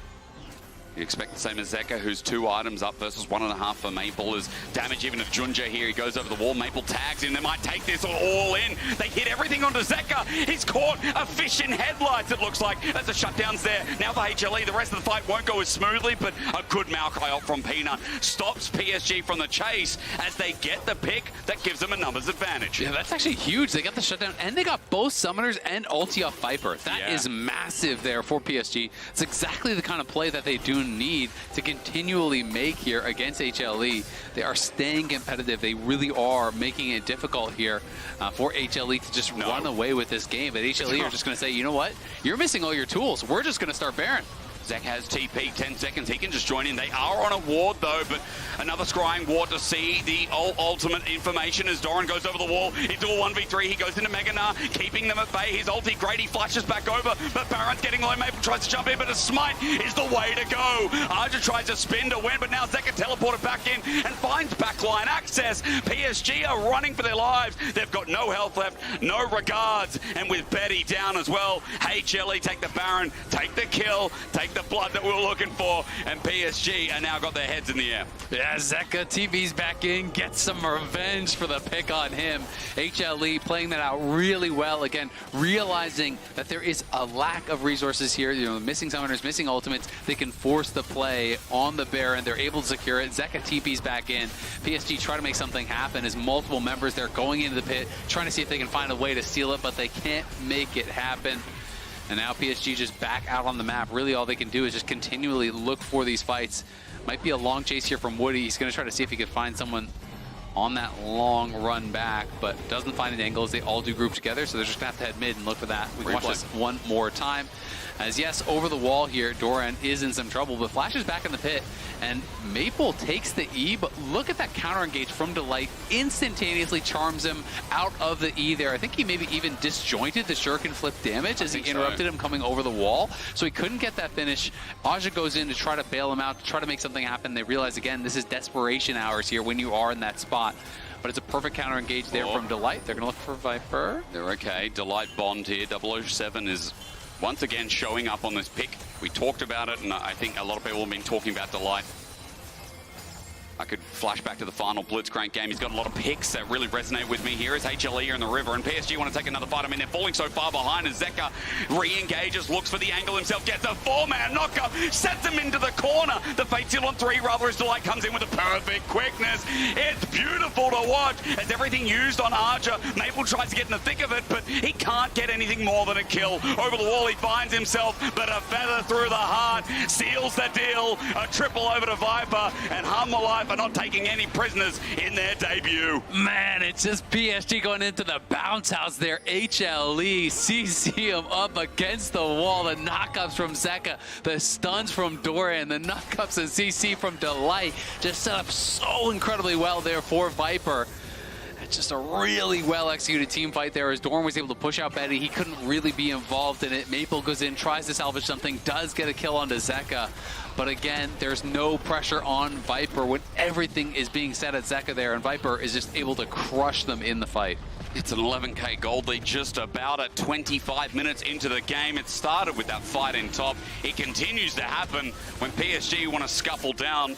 You expect the same as Zeka, who's 2 items up versus 1.5 for Maple. Is damage even to JunJia here. He goes over the wall. Maple tags him. They might take this all in. They hit everything onto Zeka. He's caught a fish in headlights, it looks like. As the shutdown's there. Now for HLE, the rest of the fight won't go as smoothly, but a good Maokai up from Peanut stops PSG from the chase as they get the pick that gives them a numbers advantage.
Yeah, that's actually huge. They got the shutdown, and they got both Summoners and ulti off Viper. That is massive there for PSG. It's exactly the kind of play that they do need to continually make here against HLE. They are staying competitive. They really are making it difficult here for HLE to just run away with this game. But HLE are just going to say, you know what? You're missing all your tools. We're just going to start Baron.
Zek has TP, 10 seconds. He can just join in. They are on a ward, though, but another scrying ward to see the ultimate information as Doran goes over the wall into a 1v3. He goes into Gnar, keeping them at bay. His ulti, great. He flashes back over, but Baron's getting low. Maple tries to jump in, but a smite is the way to go. Azhi tries to spin to win, but now Zeka teleported back in and finds backline access. PSG are running for their lives. They've got no health left, no regards, and with Betty down as well, HLE take the Baron, take the kill, take the blood that we were looking for, and PSG are now got their heads in the air.
Yeah, Zeka TV's back in, gets some revenge for the pick on him. HLE playing that out really well. Again, realizing that there is a lack of resources here. You know, missing summoners, missing ultimates. They can force the play on the Baron. They're able to secure it. Zeka TP's back in. PSG try to make something happen as multiple members there going into the pit, trying to see if they can find a way to steal it, but they can't make it happen. And now PSG just back out on the map. Really all they can do is just continually look for these fights. Might be a long chase here from Woody. He's going to try to see if he can find someone on that long run back, but doesn't find an angle as they all do group together, so they're just going to have to head mid and look for that. We can watch this one more time. As yes, over the wall here, Doran is in some trouble, but Flash is back in the pit, and Maple takes the E, but look at that counter engage from Delight. Instantaneously charms him out of the E there. I think he maybe even disjointed the shuriken flip damage as he interrupted him coming over the wall, so he couldn't get that finish. Azhi goes in to try to bail him out, to try to make something happen. They realize, again, this is desperation hours here when you are in that spot. But it's a perfect counter engage there from Delight. They're going to look for Viper.
They're okay. Delight Bond here. 007 is once again showing up on this pick. We talked about it, and I think a lot of people have been talking about Delight. I could flash back to the final Blitzcrank game. He's got a lot of picks that really resonate with me here as HLE are in the river, and PSG want to take another fight. I mean, they're falling so far behind as Zeka re-engages, looks for the angle himself, gets a 4-man knockup, sets him into the corner. The Fate Seal on 3, rather, as Delight comes in with a perfect quickness. It's beautiful to watch as everything used on Azhi. Maple tries to get in the thick of it, but he can't get anything more than a kill. Over the wall, he finds himself, but a feather through the heart seals the deal. A triple over to Viper, and Hanwha are not taking any prisoners in their debut.
Man, it's just PSG going into the bounce house there. HLE, CC him up against the wall. The knockups from Zeka, the stuns from Doran, the knockups and CC from Delight just set up so incredibly well there for Viper. It's just a really well-executed team fight there as Doran was able to push out Betty. He couldn't really be involved in it. Maple goes in, tries to salvage something, does get a kill onto Zeka. But again, there's no pressure on Viper when everything is being set at Zeka there, and Viper is just able to crush them in the fight.
It's an 11k gold lead just about at 25 minutes into the game. It started with that fight in top. It continues to happen when PSG want to scuffle down.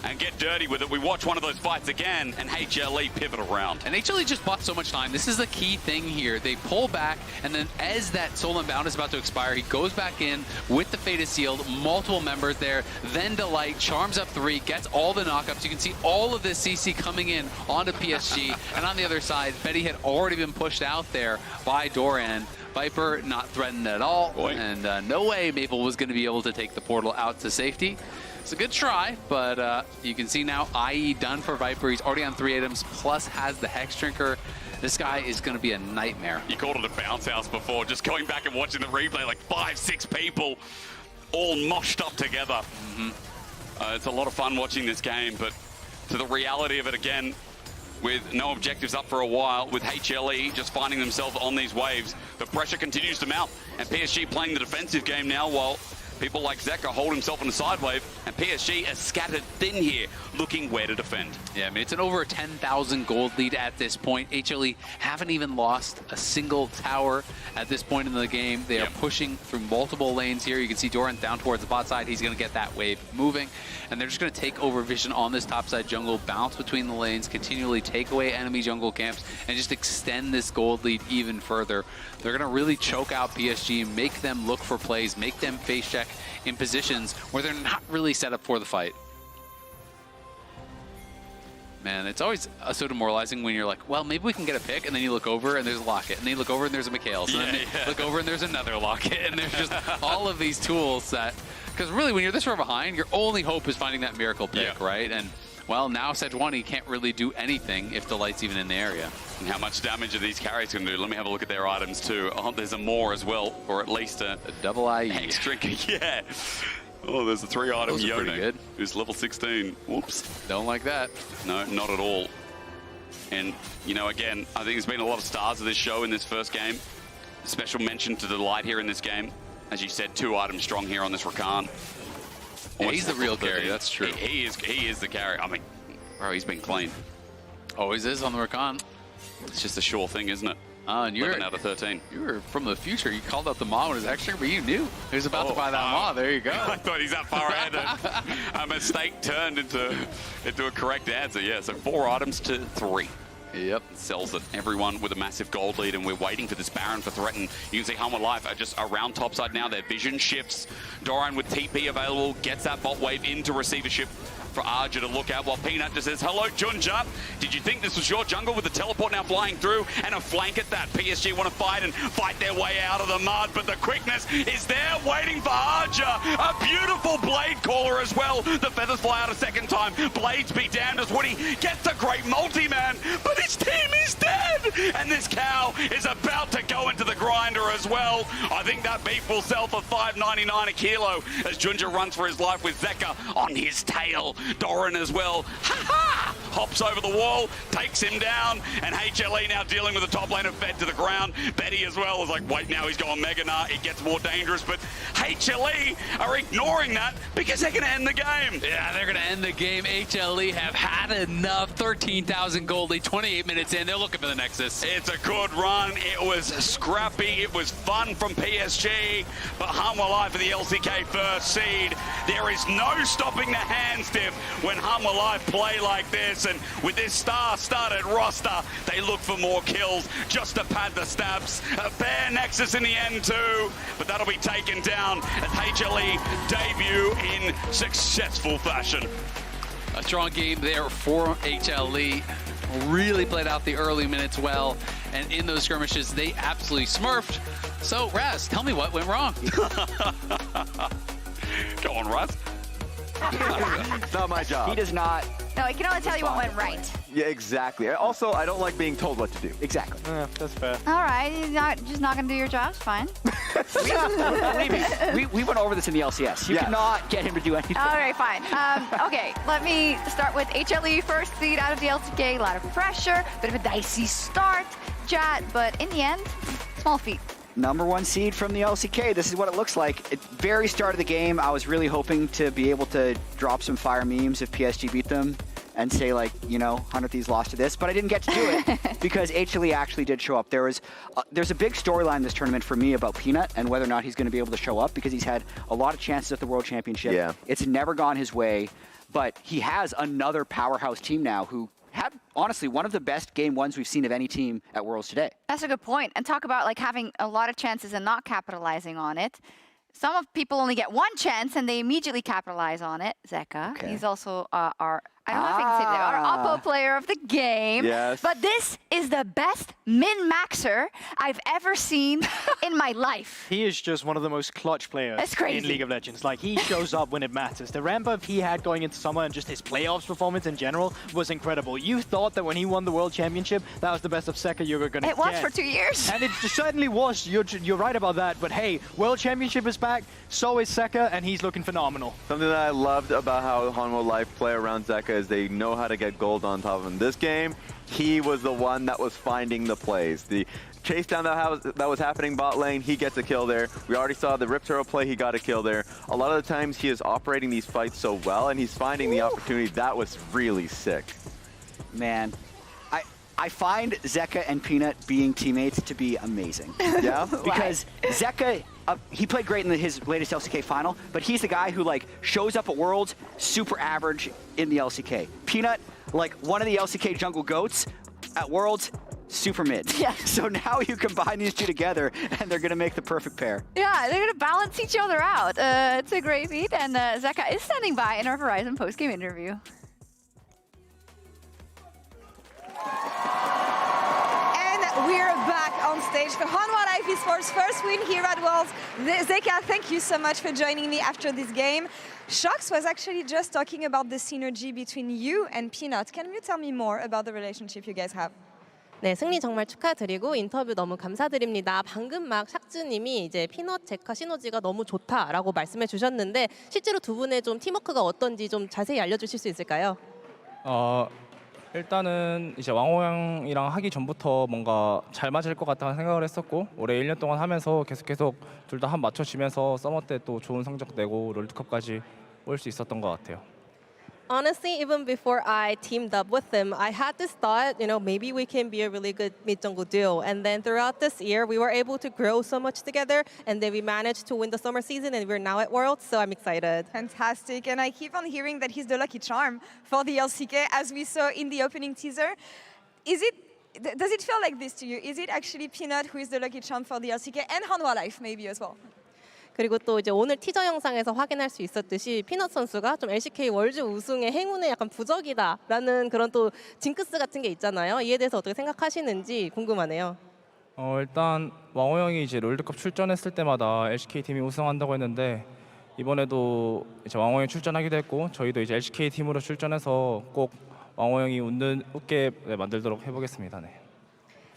and get dirty with it. We watch one of those fights again, and HLE pivot around.
And HLE just bought so much time. This is the key thing here. They pull back, and then as that Soul Unbound is about to expire, he goes back in with the Fate is Sealed, multiple members there, then Delight, charms up 3, gets all the knockups. You can see all of this CC coming in onto PSG, and on the other side, Betty had already been pushed out there by Doran. Viper not threatened at all, and no way Maple was going to be able to take the portal out to safety. It's a good try, but you can see now IE done for Viper. He's already on 3 items, plus has the Hex Drinker. This guy is going to be a nightmare.
You called it a bounce house before. Just going back and watching the replay, like 5, 6 people all moshed up together. It's a lot of fun watching this game, but to the reality of it again, with no objectives up for a while, with HLE just finding themselves on these waves, the pressure continues to mount, and PSG playing the defensive game now while people like Zeka hold himself on the side wave, and PSG is scattered thin here, looking where to defend.
Yeah, I mean, it's an over 10,000 gold lead at this point. HLE haven't even lost a single tower at this point in the game. They are pushing through multiple lanes here. You can see Doran down towards the bot side. He's going to get that wave moving, and they're just going to take over vision on this top side jungle, bounce between the lanes, continually take away enemy jungle camps, and just extend this gold lead even further. They're going to really choke out PSG, make them look for plays, make them face check in positions where they're not really set up for the fight. Man, it's always so demoralizing when you're like, well, maybe we can get a pick, and then you look over and there's a Locket, and then you look over and there's a McHale's, and then you look over and there's another Locket, and there's just all of these tools that, because really when you're this far behind, your only hope is finding that miracle pick, right? And well, now Sejuani can't really do anything if the light's even in the area.
And how much damage are these carries going to do? Let me have a look at their items too. Oh, there's a more as well, or at least a
double IE.
Hex Drinker, Oh, there's a 3-item Yone, who's level 16. Whoops.
Don't like that.
No, not at all. And, you know, again, I think there's been a lot of stars of this show in this first game. Special mention to Delight here in this game. As you said, 2 items strong here on this Rakan.
Yeah, he's the real carry, that's true.
He is the carry. I mean, bro, he's been clean.
Always is on the Rakan.
It's just a sure thing, isn't it?
And you're
11 out of 13.
You were from the future. You called out the Maw when it was extra, but you knew he was about to buy that Maw. There you go.
I thought he's that far ahead. A mistake turned into a correct answer. Yeah, so 4 items to 3.
Yep.
Sells it. Everyone with a massive gold lead, and we're waiting for this Baron for threaten. You can see Hanwha Life are just around topside now. Their vision shifts. Doran with TP available gets that bot wave into receivership for Azhi to look at, while Peanut just says, hello, JunJia. Did you think this was your jungle with the teleport now flying through and a flank at that? PSG want to fight their way out of the mud, but the quickness is there waiting for Azhi. A beautiful blade caller as well. The feathers fly out a second time. Blades be damned as Woody gets the great multi-man, but his team is dead. And this cow is about to go into the grinder as well. I think that beef will sell for $5.99 a kilo as JunJia runs for his life with Zeka on his tail. Doran as well, hops over the wall, takes him down, and HLE now dealing with the top lane of Fed to the ground. Betty as well is like, wait, now he's going Mega Gnar. It gets more dangerous, but HLE are ignoring that because they're going to end the game.
Yeah, they're going to end the game. HLE have had enough. 13,000 gold lead, 28 minutes in. They're looking for the Nexus.
It's a good run. It was scrappy. It was fun from PSG, but Hanwha Life for the LCK first seed. There is no stopping the hand stiff when Hanwha Life play like this, and with this star-studded roster, they look for more kills just to pad the stabs. A fair Nexus in the end too, but that'll be taken down as HLE debut in successful fashion.
A strong game there for HLE. Really played out the early minutes well, and in those skirmishes, they absolutely smurfed. So, Raz, tell me what went wrong.
Go on, Raz.
It's not my job.
He does not.
No, I can only tell you what went right.
Yeah, exactly. Also, I don't like being told what to do.
Exactly.
That's fair.
All right, you're just not going to do your job. It's fine.
we went over this in the LCS. You cannot get him to do anything.
All right, fine. Okay, let me start with HLE first seed out of the LCK. A lot of pressure, bit of a dicey start, Jat, but in the end, small feat.
#1 seed from the LCK. This is what it looks like. At the very start of the game, I was really hoping to be able to drop some fire memes if PSG beat them and say, like, you know, 100 Thieves lost to this, but I didn't get to do it because HLE actually did show up. There's a big storyline in this tournament for me about Peanut and whether or not he's going to be able to show up because he's had a lot of chances at the World Championship.
Yeah.
It's never gone his way. but he has another powerhouse team now who had, honestly, one of the best game ones we've seen of any team at Worlds today.
That's a good point. And talk about like having a lot of chances and not capitalizing on it. Some of people only get one chance and they immediately capitalize on it. Zeka,
Okay.
he's also our, I don't know if I can say that, our Oppo player of the game.
Yes.
But this is the best min-maxer I've ever seen in my life.
He is just one of the most clutch players
That's crazy.
in League of Legends. Like, he shows up when it matters. The ramp up he had going into summer and just his playoffs performance in general was incredible. You thought that when he won the World Championship, that was the best of Zeka you were going to get.
It was for 2 years.
And it certainly was. You're right about that. But hey, World Championship is back. So is Zeka, and he's looking phenomenal.
Something that I loved about how Hanwha Life play around Zeka is they know how to get gold on top of him. This game, he was the one that was finding the plays. The chase down that was happening bot lane, he gets a kill there. We already saw the Rip Turtle play, he got a kill there. A lot of the times he is operating these fights so well, and he's finding the opportunity. That was really sick.
Man, I find Zeka and Peanut being teammates to be amazing.
Yeah?
Because Zeka, he played great in his latest LCK final, but he's the guy who like shows up at Worlds, super average in the LCK. Peanut, like one of the LCK jungle goats at Worlds, super mid.
Yeah.
So now you combine these two together, and they're gonna make the perfect pair.
Yeah, they're going to balance each other out. It's a great beat, and Zeka is standing by in our Verizon post-game interview.
We're back on stage for Hanwha Life Esports' first win here at Worlds. Zeka, thank you so much for joining me after this game. Shox was actually just talking about the synergy between you and Peanut. Can you tell me more about the relationship you guys have?
네, 승리 정말 축하드리고 인터뷰 너무 감사드립니다. 방금 막 샥즈님이 이제 피넛 제카 시너지가 너무 좋다라고 말씀해 주셨는데 실제로 두 분의 좀 팀워크가 어떤지 좀 자세히 알려주실 수 있을까요?
일단은 이제 왕호 형이랑 하기 전부터 뭔가 잘 맞을 것 같다는 생각을 했었고 올해 1년 동안 하면서 계속 둘 다 한 맞춰지면서 서머 때 또 좋은 성적 내고 롤드컵까지 올 수 있었던 것 같아요.
Honestly, even before I teamed up with him, I had this thought, you know, maybe we can be a really good mid-jungle duo. And then throughout this year, we were able to grow so much together, and then we managed to win the summer season, and we're now at Worlds, so I'm excited.
Fantastic, and I keep on hearing that he's the lucky charm for the LCK, as we saw in the opening teaser. Does it feel like this to you? Is it actually Peanut who is the lucky charm for the LCK, and Hanwha Life maybe as well?
그리고 또 이제 오늘 티저 영상에서 확인할 수 있었듯이 피넛 선수가 좀 LCK 월즈 우승의 행운의 약간 부적이다라는 그런 또 징크스 같은 게 있잖아요. 이에 대해서 어떻게 생각하시는지 궁금하네요.
일단 왕호 형이 이제 롤드컵 출전했을 때마다 LCK 팀이 우승한다고 했는데 이번에도 이제 왕호 형이 출전하기도 했고 저희도 이제 LCK 팀으로 출전해서 꼭 왕호 형이 웃게 만들도록 해보겠습니다. 네.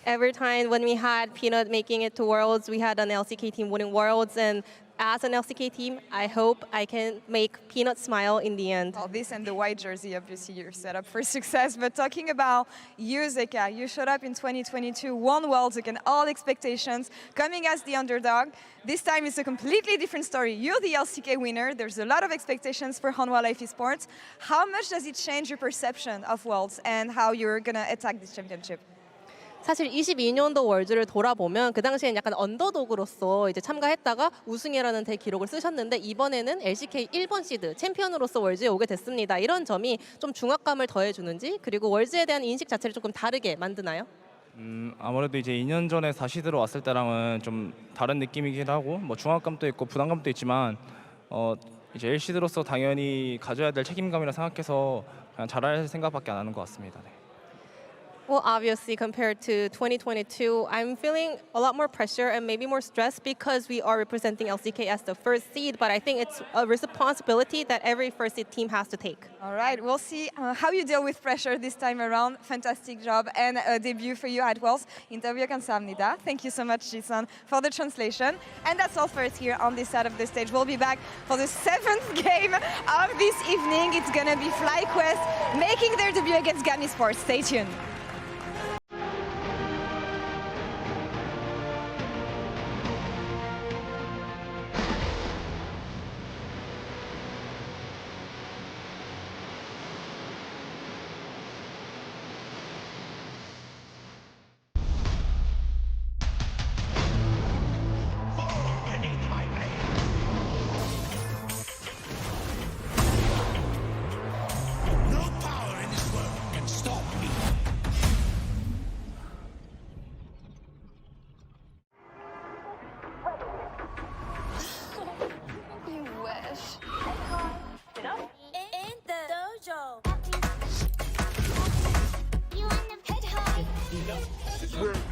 Every time when we had Peanut making it to Worlds, we had an LCK team winning Worlds, and as an LCK team, I hope I can make Peanut smile in the end.
Well, this and the white jersey, obviously, you're set up for success. But talking about you, Zeka, you showed up in 2022, won Worlds against all expectations, coming as the underdog. This time it's a completely different story. You're the LCK winner. There's a lot of expectations for Hanwha Life Esports. How much does it change your perception of Worlds and how you're going to attack this championship?
사실 22년도 월즈를 돌아보면 그 당시엔 약간 언더독으로서 이제 참가했다가 우승이라는 대기록을 쓰셨는데 이번에는 LCK 1번 시드 챔피언으로서 월즈에 오게 됐습니다. 이런 점이 좀 중압감을 더해주는지 그리고 월즈에 대한 인식 자체를 조금 다르게 만드나요?
아무래도 이제 2년 전에 4시드로 왔을 때랑은 좀 다른 느낌이긴 하고 뭐 중압감도 있고 부담감도 있지만 이제 1시드로서 당연히 가져야 될 책임감이라 생각해서 그냥 잘할 생각밖에 안 하는 것 같습니다. 네.
Well, obviously, compared to 2022, I'm feeling a lot more pressure and maybe more stress because we are representing LCK as the first seed, but I think it's a responsibility that every first seed team has to take.
All right, we'll see how you deal with pressure this time around. Fantastic job and a debut for you at Worlds. 인터뷰 감사합니다. Thank you so much, Jason, for the translation. And that's all for us here on this side of the stage. We'll be back for the 7th game of this evening. It's going to be FlyQuest making their debut against Gnar Esports. Stay tuned.
Awesome.